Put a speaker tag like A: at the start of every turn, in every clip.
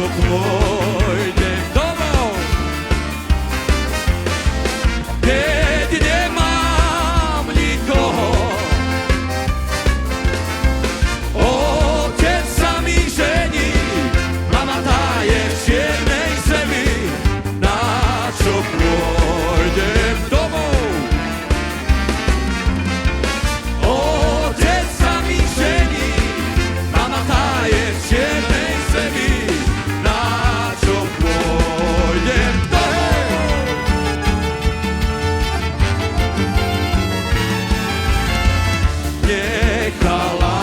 A: pôjdem domov, keď nemám nikoho. Otec sa mi žení, mama tá je v čiernej zemi, na čo pôjdem domov. Otec sa mi žení, mama tá je v čiernej zemi, na čo pôjdem domov. Nechala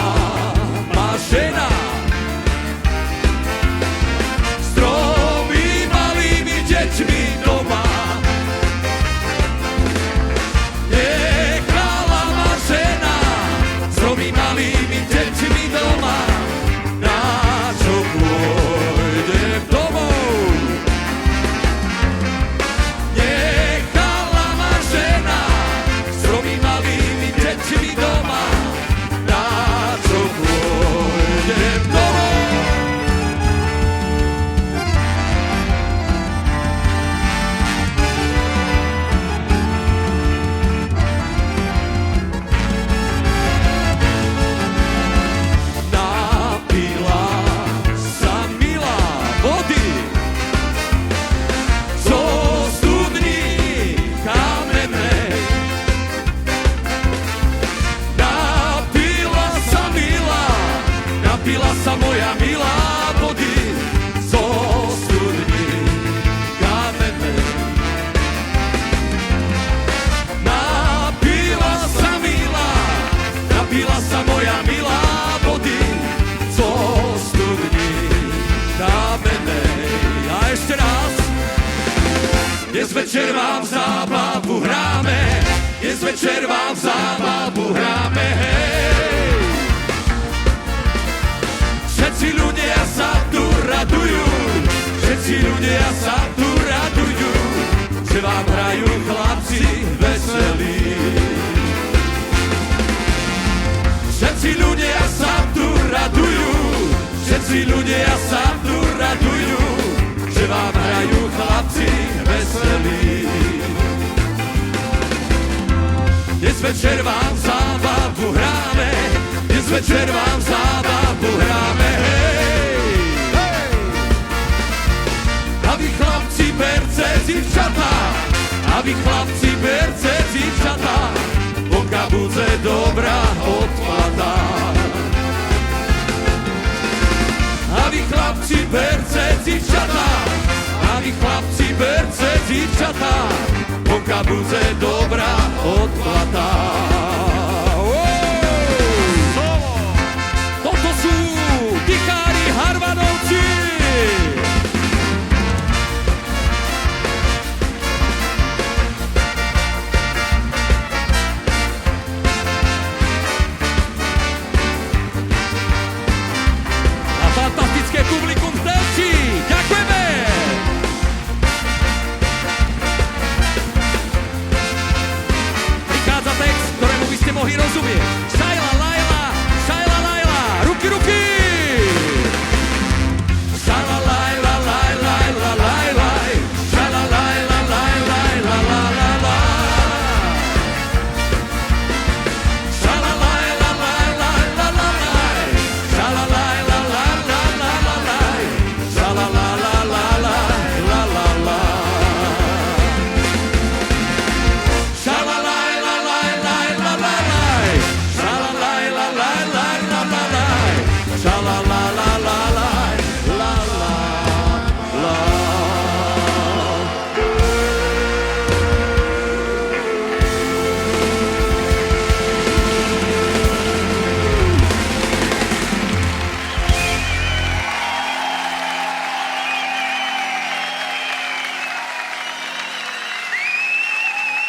A: ma žena s tromi malými deťmi doma. Nechala ma žena s tromi malými deťmi doma, na čo pôjdem domov. Nechala ma žena s tromi malými deťmi doma, na čo pôjdem domov. Napila sa milá vody zo studní kamennej. Napila sa moja milá vody zo studní kamennej. Napila sa moja milá vody zo studní kamennej. A ešte raz. Dnes večer vám zábavu hráme, dnes večer vám zábavu hráme, hej. Všetci ľudia sa tu radujú, všetci ľudia sa tu radujú, že vám hrajú chlapci veselí. Všetci ľudia sa tu radujú, všetci ľudia sa tu radujú, že vám hrajú chlapci veselí. Dnes večer vám zábavu hráme, dnes večer vám zábavu hráme, hej. A vy chlapci berce dzivčatá, a vy chlapci berce dzivčatá, pokiaľ bude dobrá odplata. A vy chlapci berce dzivčatá, a vy chlapci berce dzivčatá, pokiaľ bude dobrá odplata. Toto sú Tichári Harvanovci. A fantastické publikum v Telči. Ďakujeme. Prichádza text, ktorému by ste mohli rozumieť. Šajla Lajla, ruky, ruky! Šajla Lajla, šajla Lajla, šajla Lajla, šajla Lajla, šajla la la la